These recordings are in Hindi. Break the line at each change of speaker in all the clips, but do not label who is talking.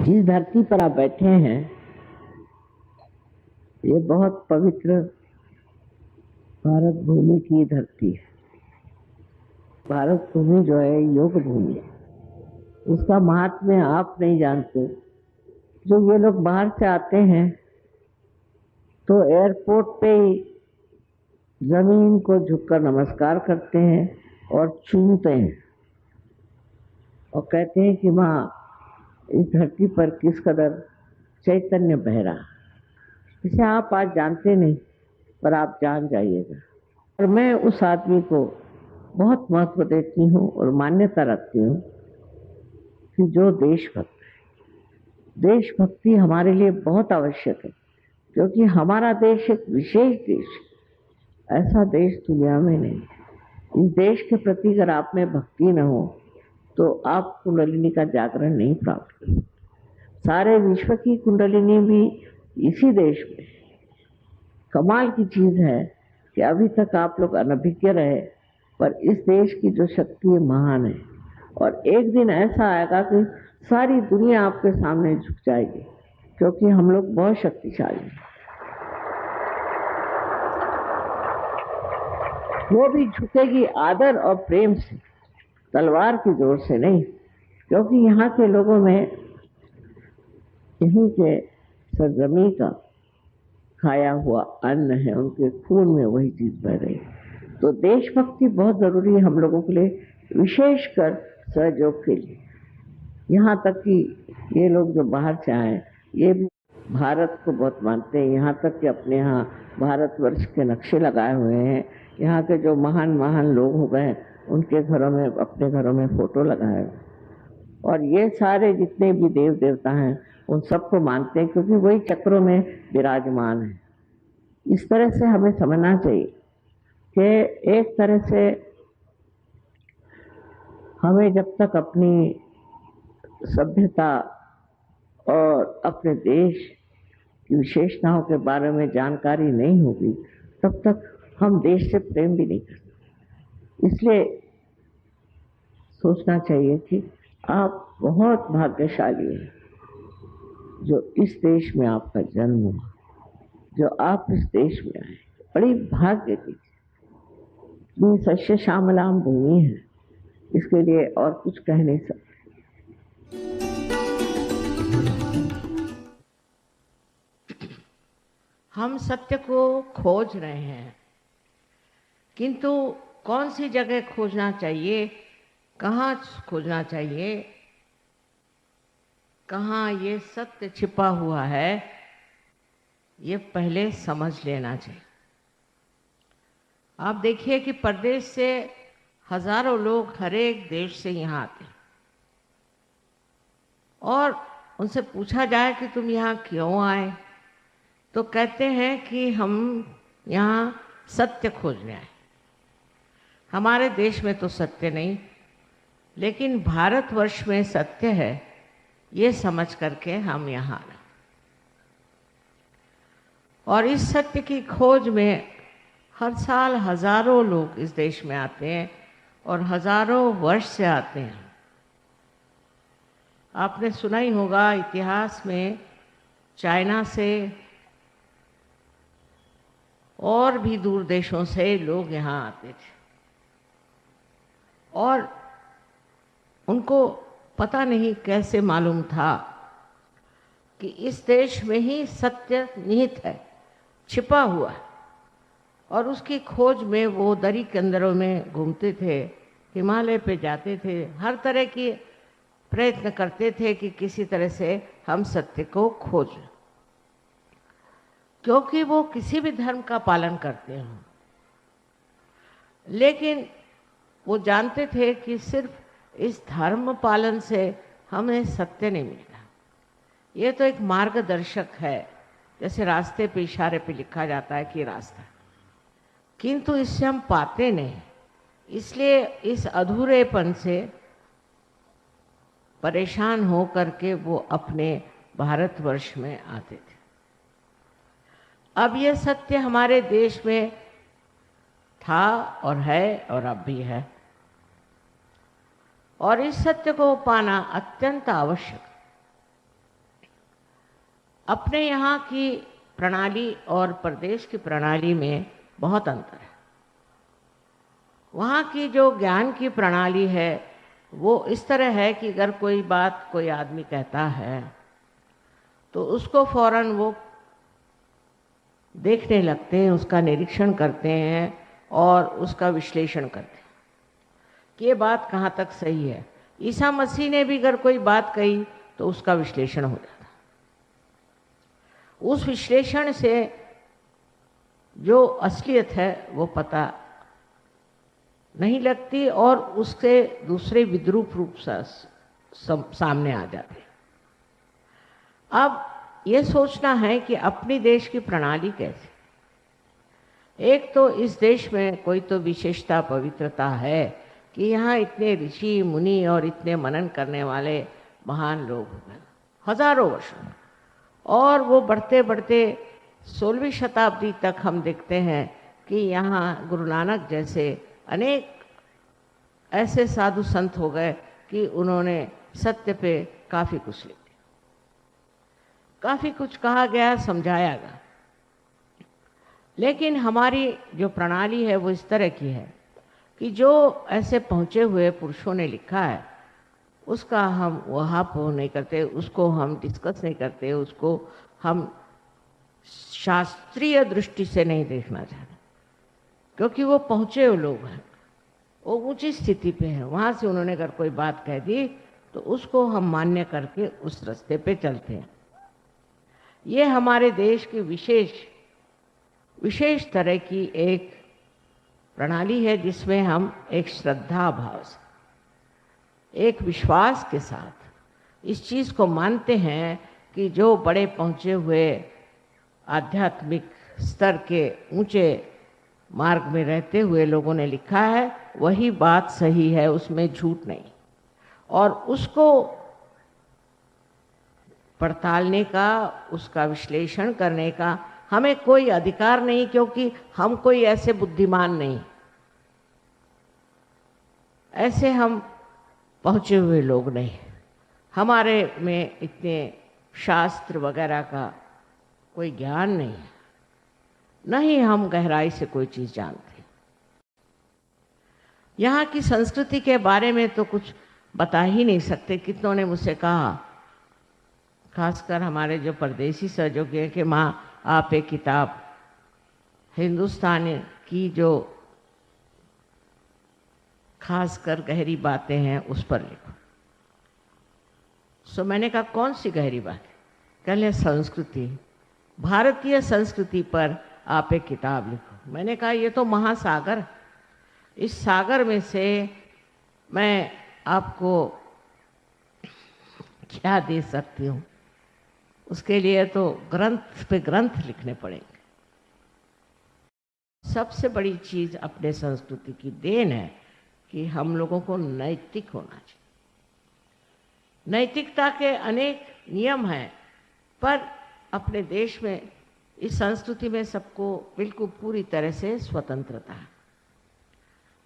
जिस धरती पर आप बैठे हैं ये बहुत पवित्र भारत भूमि की धरती है। भारत भूमि जो है योग भूमि है। उसका महात्म्य आप नहीं जानते। जो ये लोग बाहर से आते हैं तो एयरपोर्ट पे ही जमीन को झुककर नमस्कार करते हैं और चूमते हैं और कहते हैं कि माँ इस धरती पर किस कदर चैतन्य बह रहा। इसे आप आज जानते नहीं पर आप जान जाइएगा। और मैं उस आदमी को बहुत महत्व देती हूँ और मान्यता रखती हूँ कि जो देशभक्त है। देशभक्ति हमारे लिए बहुत आवश्यक है क्योंकि हमारा देश एक विशेष देश है। ऐसा देश दुनिया में नहीं है। इस देश के प्रति अगर आप में भक्ति न हो तो आप कुंडलिनी का जागरण नहीं प्राप्त कर सकते। सारे विश्व की कुंडलिनी भी इसी देश में। कमाल की चीज है कि अभी तक आप लोग अनभिज्ञ रहे पर इस देश की जो शक्ति महान है और एक दिन ऐसा आएगा कि सारी दुनिया आपके सामने झुक जाएगी क्योंकि हम लोग बहुत शक्तिशाली हैं। वो भी झुकेगी आदर और प्रेम से, तलवार की जोर से नहीं, क्योंकि यहाँ के लोगों में यहीं के सरजमी का खाया हुआ अन्न है, उनके खून में वही चीज बह रही है। तो देशभक्ति बहुत जरूरी है हम लोगों के लिए, विशेषकर सहयोग के लिए। यहाँ तक कि ये लोग जो बाहर से आए ये भी भारत को बहुत मानते हैं। यहाँ तक कि अपने यहाँ भारतवर्ष के नक्शे लगाए हुए हैं। यहाँ के जो महान महान लोग हो गए उनके घरों में, अपने घरों में फोटो लगाए हुए। और ये सारे जितने भी देव देवता हैं उन सबको मानते हैं क्योंकि वही चक्रों में विराजमान है। इस तरह से हमें समझना चाहिए कि एक तरह से हमें जब तक अपनी सभ्यता और अपने देश की विशेषताओं के बारे में जानकारी नहीं होगी तब तक हम देश से प्रेम भी नहीं कर सकते। इसलिए सोचना चाहिए कि आप बहुत भाग्यशाली हैं जो इस देश में आपका जन्म हुआ, जो आप इस देश में आए। बड़ी भाग्य की इतनी सस्य श्यामलाम भूमि है, इसके लिए और कुछ कह नहीं सकते।
हम सत्य को खोज रहे हैं किंतु कौन सी जगह खोजना चाहिए, कहाँ खोजना चाहिए, कहाँ ये सत्य छिपा हुआ है, ये पहले समझ लेना चाहिए। आप देखिए कि परदेश से हजारों लोग हर एक देश से यहाँ आते हैं और उनसे पूछा जाए कि तुम यहाँ क्यों आए तो कहते हैं कि हम यहाँ सत्य खोजने आए। हमारे देश में तो सत्य नहीं, लेकिन भारतवर्ष में सत्य है, ये समझ करके हम यहाँ आए। और इस सत्य की खोज में हर साल हजारों लोग इस देश में आते हैं और हजारों वर्ष से आते हैं। आपने सुना ही होगा इतिहास में चाइना से और भी दूर देशों से लोग यहाँ आते थे और उनको पता नहीं कैसे मालूम था कि इस देश में ही सत्य निहित है, छिपा हुआ है। और उसकी खोज में वो दरी के अंदरों में घूमते थे, हिमालय पे जाते थे, हर तरह की प्रयत्न करते थे कि किसी तरह से हम सत्य को खोजें, क्योंकि वो किसी भी धर्म का पालन करते हों। लेकिन वो जानते थे कि सिर्फ इस धर्म पालन से हमें सत्य नहीं मिलेगा। ये तो एक मार्गदर्शक है, जैसे रास्ते पे इशारे पे लिखा जाता है कि रास्ता, किंतु इससे हम पाते नहीं। इसलिए इस अधूरेपन से परेशान हो करके वो अपने भारतवर्ष में आते थे। अब ये सत्य हमारे देश में था और है और अब भी है, और इस सत्य को पाना अत्यंत आवश्यक। अपने यहाँ की प्रणाली और प्रदेश की प्रणाली में बहुत अंतर है। वहाँ की जो ज्ञान की प्रणाली है वो इस तरह है कि अगर कोई बात कोई आदमी कहता है तो उसको फौरन वो देखने लगते हैं, उसका निरीक्षण करते हैं और उसका विश्लेषण करते हैं कि ये बात कहाँ तक सही है। ईसा मसीह ने भी अगर कोई बात कही तो उसका विश्लेषण हो जाता। उस विश्लेषण से जो असलियत है वो पता नहीं लगती और उसके दूसरे विद्रूप रूप सामने आ जाते हैं। अब ये सोचना है कि अपनी देश की प्रणाली कैसी। एक तो इस देश में कोई तो विशेषता पवित्रता है कि यहाँ इतने ऋषि मुनि और इतने मनन करने वाले महान लोग हैं हजारों वर्षों, और वो बढ़ते बढ़ते 16वीं शताब्दी तक हम देखते हैं कि यहाँ गुरु नानक जैसे अनेक ऐसे साधु संत हो गए कि उन्होंने सत्य पे काफ़ी कुछ लिख दिया, काफ़ी कुछ कहा गया, समझाया गया। लेकिन हमारी जो प्रणाली है वो इस तरह की है कि जो ऐसे पहुँचे हुए पुरुषों ने लिखा है उसका हम वहाँ पो नहीं करते, उसको हम डिस्कस नहीं करते, उसको हम शास्त्रीय दृष्टि से नहीं देखना चाहते, क्योंकि वो पहुँचे हुए लोग हैं, वो ऊंची स्थिति पे हैं। वहाँ से उन्होंने अगर कोई बात कह दी तो उसको हम मान्य करके उस रास्ते पे चलते हैं। ये हमारे देश की विशेष तरह की एक प्रणाली है जिसमें हम एक श्रद्धा भाव से, एक विश्वास के साथ इस चीज़ को मानते हैं कि जो बड़े पहुँचे हुए आध्यात्मिक स्तर के ऊंचे मार्ग में रहते हुए लोगों ने लिखा है वही बात सही है, उसमें झूठ नहीं। और उसको पड़तालने का, उसका विश्लेषण करने का हमें कोई अधिकार नहीं, क्योंकि हम कोई ऐसे बुद्धिमान नहीं, ऐसे हम पहुँचे हुए लोग नहीं, हमारे में इतने शास्त्र वगैरह का कोई ज्ञान नहीं है, न ही हम गहराई से कोई चीज़ जानते। यहाँ की संस्कृति के बारे में तो कुछ बता ही नहीं सकते। कितनों ने मुझसे कहा, खासकर हमारे जो परदेसी सहयोगी हैं, कि माँ आप एक किताब हिंदुस्तान की जो खासकर गहरी बातें हैं उस पर लिखो। सो मैंने कहा कौन सी गहरी बात? कहले संस्कृति, भारतीय संस्कृति पर आप एक किताब लिखो। मैंने कहा ये तो महासागर, इस सागर में से मैं आपको क्या दे सकती हूँ? उसके लिए तो ग्रंथ पे ग्रंथ लिखने पड़ेंगे। सबसे बड़ी चीज़ अपने संस्कृति की देन है कि हम लोगों को नैतिक होना चाहिए। नैतिकता के अनेक नियम हैं, पर अपने देश में इस संस्कृति में सबको बिल्कुल पूरी तरह से स्वतंत्रता है,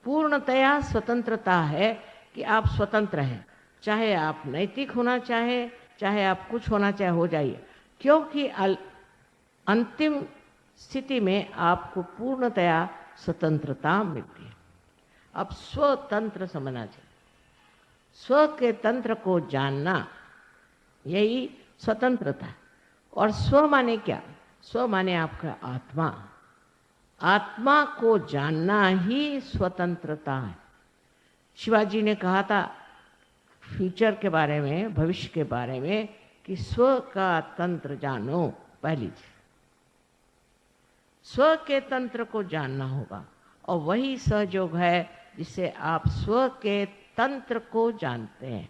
पूर्णतया स्वतंत्रता है कि आप स्वतंत्र हैं, चाहे आप नैतिक होना चाहे आप कुछ होना चाहे हो जाइए, क्योंकि अंतिम स्थिति में आपको पूर्णतया स्वतंत्रता मिलती है। अब स्वतंत्र समझना चाहिए, स्व के तंत्र को जानना, यही स्वतंत्रता है। और स्व माने क्या? स्व माने आपका आत्मा, आत्मा को जानना ही स्वतंत्रता है। शिवाजी ने कहा था फ्यूचर के बारे में, भविष्य के बारे में, कि स्व का तंत्र जानो। पहली चीज स्व के तंत्र को जानना होगा, और वही सहयोग है जिससे आप स्व के तंत्र को जानते हैं।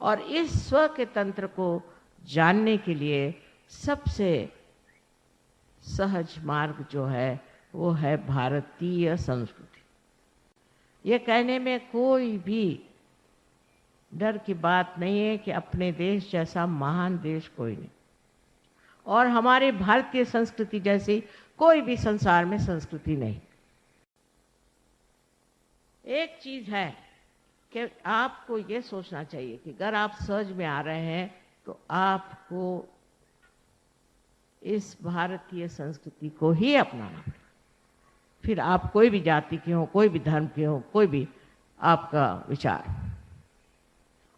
और इस स्व के तंत्र को जानने के लिए सबसे सहज मार्ग जो है वो है भारतीय संस्कृति। ये कहने में कोई भी डर की बात नहीं है कि अपने देश जैसा महान देश कोई नहीं, और हमारे भारतीय संस्कृति जैसी कोई भी संसार में संस्कृति नहीं। एक चीज है कि आपको ये सोचना चाहिए कि अगर आप सहज में आ रहे हैं तो आपको इस भारतीय संस्कृति को ही अपनाना पड़ेगा। फिर आप कोई भी जाति के हो, कोई भी धर्म के हो, कोई भी आपका विचार,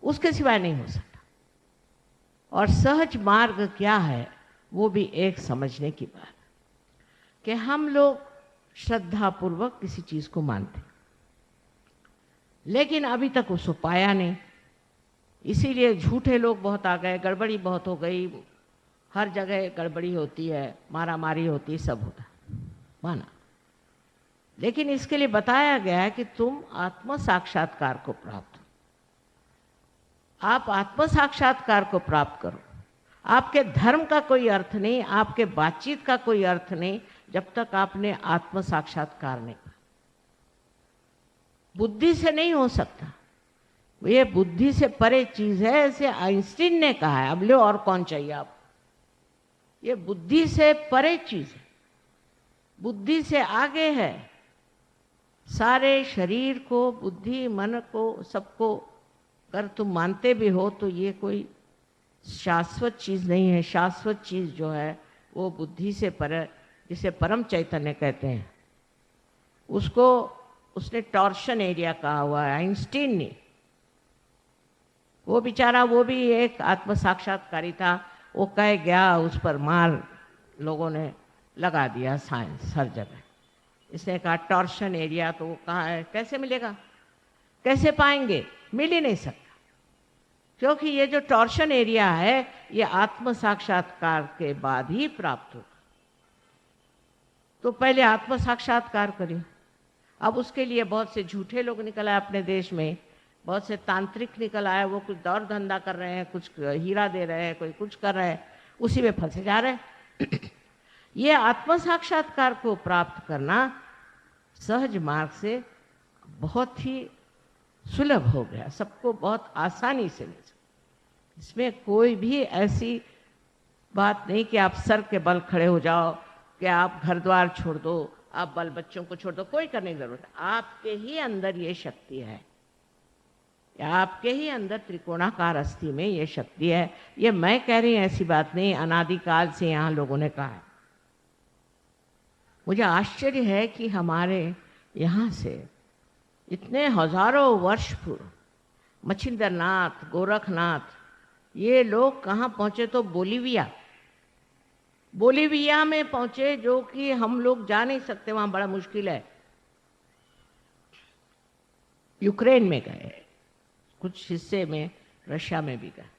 उसके सिवाय नहीं हो सकता। और सहज मार्ग क्या है वो भी एक समझने की बात कि हम लोग श्रद्धापूर्वक किसी चीज को मानते, लेकिन अभी तक उसको पाया नहीं, इसीलिए झूठे लोग बहुत आ गए, गड़बड़ी बहुत हो गई, हर जगह गड़बड़ी होती है, मारा मारी होती है, सब होता है, माना। लेकिन इसके लिए बताया गया है कि तुम आत्म साक्षात्कार को प्राप्त हो, आप आत्म साक्षात्कार को प्राप्त करो। आपके धर्म का कोई अर्थ नहीं, आपके बातचीत का कोई अर्थ नहीं जब तक आपने आत्म साक्षात्कार नहीं किया। बुद्धि से नहीं हो सकता, ये बुद्धि से परे चीज है, ऐसे आइंस्टीन ने कहा है। अब लो और कौन चाहिए आप, ये बुद्धि से परे चीज है, बुद्धि से आगे है। सारे शरीर को, बुद्धि, मन को, सबको अगर तुम मानते भी हो तो ये कोई शाश्वत चीज नहीं है। शाश्वत चीज जो है वो बुद्धि से परे, जिसे परम चैतन्य कहते हैं, उसको उसने टॉर्शन एरिया कहा हुआ है आइंस्टीन ने। वो बेचारा, वो भी एक आत्म साक्षात्कारी था, वो कह गया, उस पर मार लोगों ने लगा दिया, साइंस हर जगह। इसने कहा टॉर्शन एरिया, तो वो कहाँ है, कैसे मिलेगा, कैसे पाएंगे, मिल ही नहीं सकता, क्योंकि ये जो टॉर्शन एरिया है ये आत्म साक्षात्कार के बाद ही प्राप्त होगा। तो पहले आत्म साक्षात्कार करिए। अब उसके लिए बहुत से झूठे लोग निकल आए अपने देश में, बहुत से तांत्रिक निकल आए, वो कुछ दौर धंधा कर रहे हैं, कुछ हीरा दे रहे हैं, कोई कुछ कर रहे हैं, उसी में फंसे जा रहे हैं। ये आत्म साक्षात्कार को प्राप्त करना सहज मार्ग से बहुत ही सुलभ हो गया, सबको बहुत आसानी से मिल सकता। इसमें कोई भी ऐसी बात नहीं कि आप सर के बल खड़े हो जाओ, कि आप घर द्वार छोड़ दो, आप बाल बच्चों को छोड़ दो, कोई करने की जरूरत है। आपके ही अंदर ये शक्ति है, आपके ही अंदर त्रिकोणाकार अस्थि में ये शक्ति है। ये मैं कह रही हूँ, ऐसी बात नहीं, अनादिकाल से यहाँ लोगों ने कहा है। मुझे आश्चर्य है कि हमारे यहाँ से इतने हजारों वर्ष पूर्व मच्छिंद्रनाथ, गोरखनाथ, ये लोग कहाँ पहुँचे, तो बोलीविया में पहुँचे, जो कि हम लोग जा नहीं सकते, वहाँ बड़ा मुश्किल है। यूक्रेन में गए, कुछ हिस्से में रशिया में भी गए,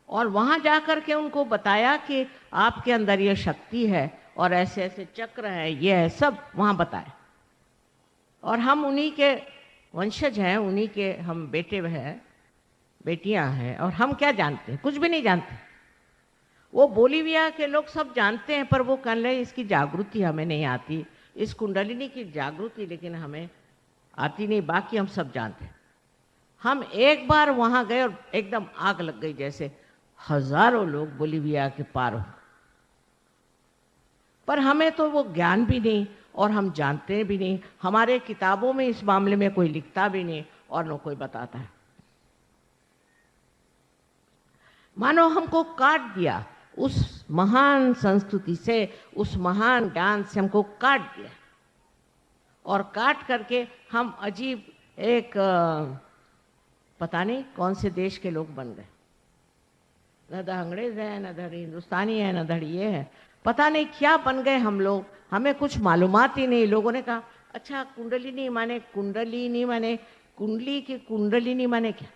और वहाँ जाकर के उनको बताया कि आपके अंदर ये शक्ति है और ऐसे ऐसे चक्र है, ये है, सब वहाँ बताए। और हम उन्हीं के वंशज हैं, उन्हीं के हम बेटे हैं, बेटियां हैं, और हम क्या जानते हैं, कुछ भी नहीं जानते। वो बोलीविया के लोग सब जानते हैं, पर वो कह रहे इसकी जागृति हमें नहीं आती, इस कुंडलिनी की जागृति लेकिन हमें आती नहीं, बाकी हम सब जानते हैं। हम एक बार वहाँ गए और एकदम आग लग गई, जैसे हजारों लोग बोलीविया के पार हो, पर हमें तो वो ज्ञान भी नहीं और हम जानते भी नहीं, हमारे किताबों में इस मामले में कोई लिखता भी नहीं और न कोई बताता है। मानो हमको काट दिया, उस महान संस्कृति से, उस महान ज्ञान से हमको काट दिया, और काट करके हम अजीब एक पता नहीं कौन से देश के लोग बन गए। न धड़ अंग्रेज है, न धड़ हिंदुस्तानी है, न धड़ ये है, पता नहीं क्या बन गए हम लोग, हमें कुछ मालूमात ही नहीं। लोगों ने कहा अच्छा कुंडलिनी माने, कुंडलिनी माने, कुंडली की कुंडलिनी माने क्या,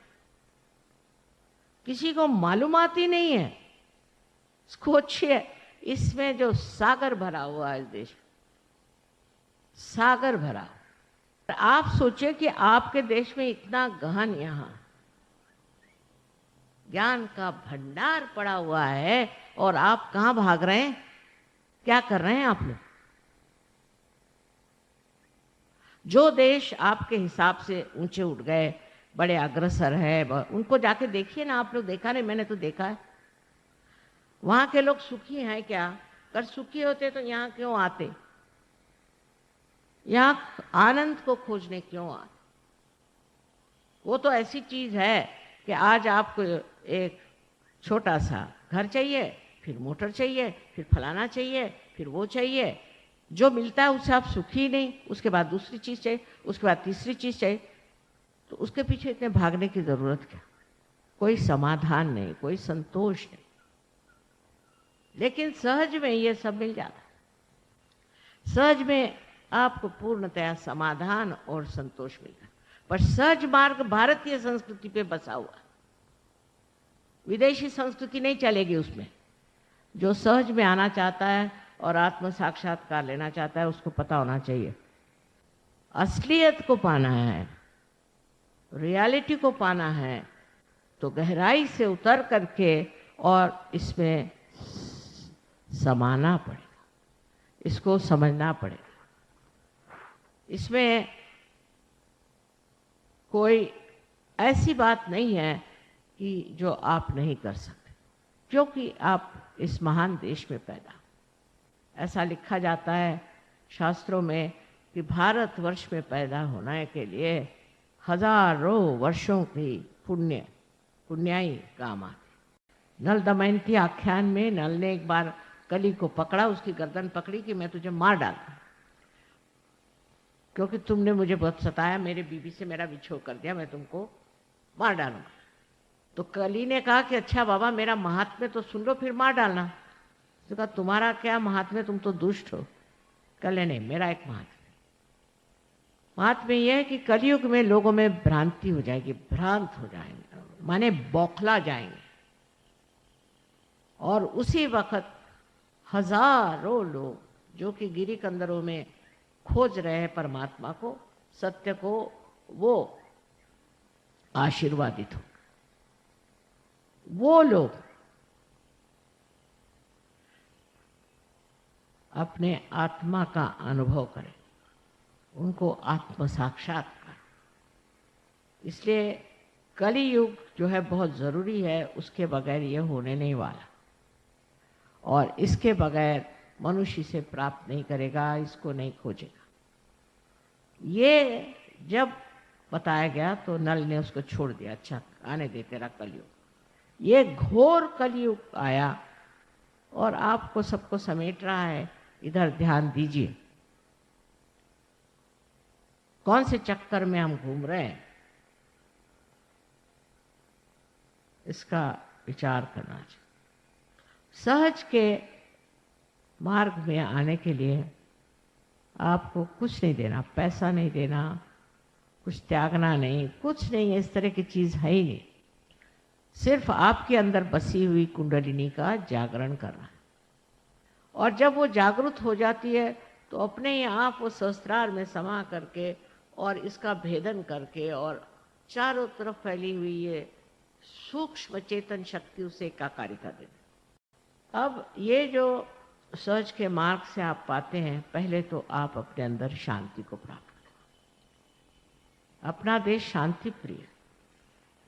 किसी को मालूमात ही नहीं है। सोचिए, इसमें जो सागर भरा हुआ है, इस देश सागर भरा, आप सोचिए कि आपके देश में इतना गहन यहाँ ज्ञान का भंडार पड़ा हुआ है, और आप कहाँ भाग रहे हैं, क्या कर रहे हैं आप लोग। जो देश आपके हिसाब से ऊंचे उठ गए, बड़े अग्रसर है, उनको जाके देखिए ना आप लोग, देखा नहीं, मैंने तो देखा है। वहां के लोग सुखी हैं क्या, अगर सुखी होते तो यहाँ क्यों आते, यहाँ आनंद को खोजने क्यों आते। वो तो ऐसी चीज है कि आज आपको एक छोटा सा घर चाहिए, फिर मोटर चाहिए, फिर फलाना चाहिए, फिर वो चाहिए। जो मिलता है उससे आप सुखी नहीं, उसके बाद दूसरी चीज़ चाहिए, उसके बाद तीसरी चीज़ चाहिए। तो उसके पीछे इतने भागने की ज़रूरत क्या? कोई समाधान नहीं, कोई संतोष नहीं। लेकिन सहज में ये सब मिल जाता है। सहज में आपको पूर्णतया समाधान और संतोष मिलता है। पर सहज मार्ग भारतीय संस्कृति पे बसा हुआ है, विदेशी संस्कृति नहीं चलेगी उसमें। जो सहज में आना चाहता है और आत्म साक्षात्कार लेना चाहता है, उसको पता होना चाहिए असलियत को पाना है, रियलिटी को पाना है, तो गहराई से उतर करके और इसमें समाना पड़ेगा, इसको समझना पड़ेगा। इसमें कोई ऐसी बात नहीं है कि जो आप नहीं कर सकते, क्योंकि आप इस महान देश में पैदा। ऐसा लिखा जाता है शास्त्रों में कि भारतवर्ष में पैदा होने के लिए हजारों वर्षों की पुण्याई काम आती। नल दमयंती आख्यान में नल ने एक बार कली को पकड़ा, उसकी गर्दन पकड़ी कि मैं तुझे मार डालूं, क्योंकि तुमने मुझे बहुत सताया, मेरे बीवी से मेरा विछोह कर दिया, मैं तुमको मार डालूंगा। तो कली ने कहा कि अच्छा बाबा, मेरा महात्म्य तो सुन लो, फिर मार डालना। तो कहा तुम्हारा क्या महात्म्य, तुम तो दुष्ट हो। कले नहीं, मेरा एक महात्म्य यह है कि कलयुग में लोगों में भ्रांति हो जाएगी, भ्रांत हो जाएंगे, माने बौखला जाएंगे। और उसी वक्त हजारों लोग जो कि गिरी कंदरों में खोज रहे हैं परमात्मा को, सत्य को, वो आशीर्वादित हो। वो लोग अपने आत्मा का अनुभव करें, उनको आत्म साक्षात्कार। इसलिए कली युग जो है बहुत ज़रूरी है, उसके बगैर ये होने नहीं वाला, और इसके बगैर मनुष्य इसे प्राप्त नहीं करेगा, इसको नहीं खोजेगा। ये जब बताया गया तो नल ने उसको छोड़ दिया, अच्छा आने दे तेरा कलयुग। ये घोर कलयुग आया और आपको सबको समेट रहा है। इधर ध्यान दीजिए, कौन से चक्कर में हम घूम रहे हैं, इसका विचार करना चाहिए। सहज के मार्ग में आने के लिए आपको कुछ नहीं देना, पैसा नहीं देना, कुछ त्यागना नहीं, कुछ नहीं, इस तरह की चीज़ है ही नहीं। सिर्फ आपके अंदर बसी हुई कुंडलिनी का जागरण करना है। और जब वो जागृत हो जाती है तो अपने ही आप वो सहस्त्रार में समा करके और इसका भेदन करके और चारों तरफ फैली हुई ये सूक्ष्म चेतन शक्ति उसे एकाकारिता देना। अब ये जो सहज के मार्ग से आप पाते हैं, पहले तो आप अपने अंदर शांति को प्राप्त करें। अपना देश शांति प्रिय,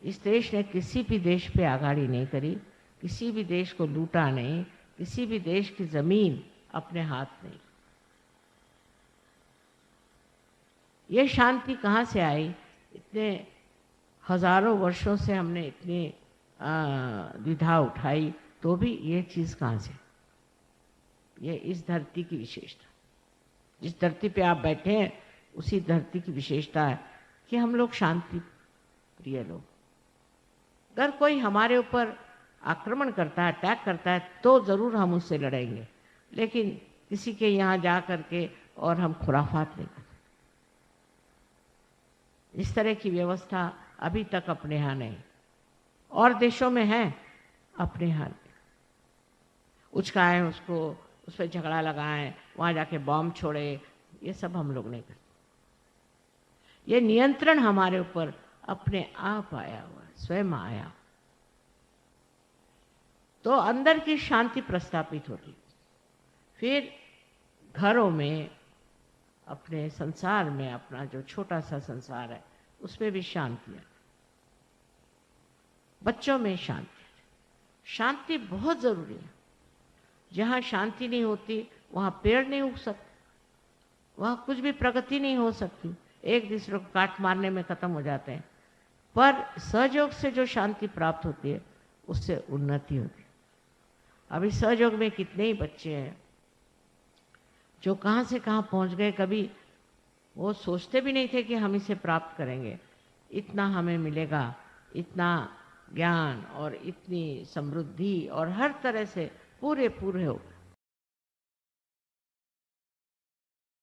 इस देश ने किसी भी देश पे आगाड़ी नहीं करी, किसी भी देश को लूटा नहीं, किसी भी देश की जमीन अपने हाथ नहीं। ये शांति कहाँ से आई? इतने हजारों वर्षों से हमने इतनी द्विधा उठाई, तो भी ये चीज़ कहाँ से? ये इस धरती की विशेषता, जिस धरती पे आप बैठे हैं उसी धरती की विशेषता है कि हम लोग शांति प्रिय लोग। अगर कोई हमारे ऊपर आक्रमण करता है, अटैक करता है, तो ज़रूर हम उससे लड़ेंगे, लेकिन किसी के यहाँ जा करके और हम खुराफात नहीं करते। इस तरह की व्यवस्था अभी तक अपने यहाँ नहीं, और देशों में है, अपने यहाँ उचकाएं उसको, उस पर झगड़ा लगाएं, वहाँ जाके बॉम्ब छोड़े, ये सब हम लोग नहीं करते। ये नियंत्रण हमारे ऊपर अपने आप आया हुआ है, स्वयं आया, तो अंदर की शांति प्रस्थापित होती। फिर घरों में, अपने संसार में, अपना जो छोटा सा संसार है उसमें भी शांति है। बच्चों में शांति, शांति बहुत ज़रूरी है। जहाँ शांति नहीं होती वहाँ पेड़ नहीं उग सकते, वहाँ कुछ भी प्रगति नहीं हो सकती, एक दूसरे को काट मारने में ख़त्म हो जाते हैं। पर सहयोग से जो शांति प्राप्त होती है उससे उन्नति होती। अभी सहयोग में कितने ही बच्चे हैं जो कहाँ से कहाँ पहुँच गए, कभी वो सोचते भी नहीं थे कि हम इसे प्राप्त करेंगे, इतना हमें मिलेगा, इतना ज्ञान और इतनी समृद्धि और हर तरह से पूरे पूरे हो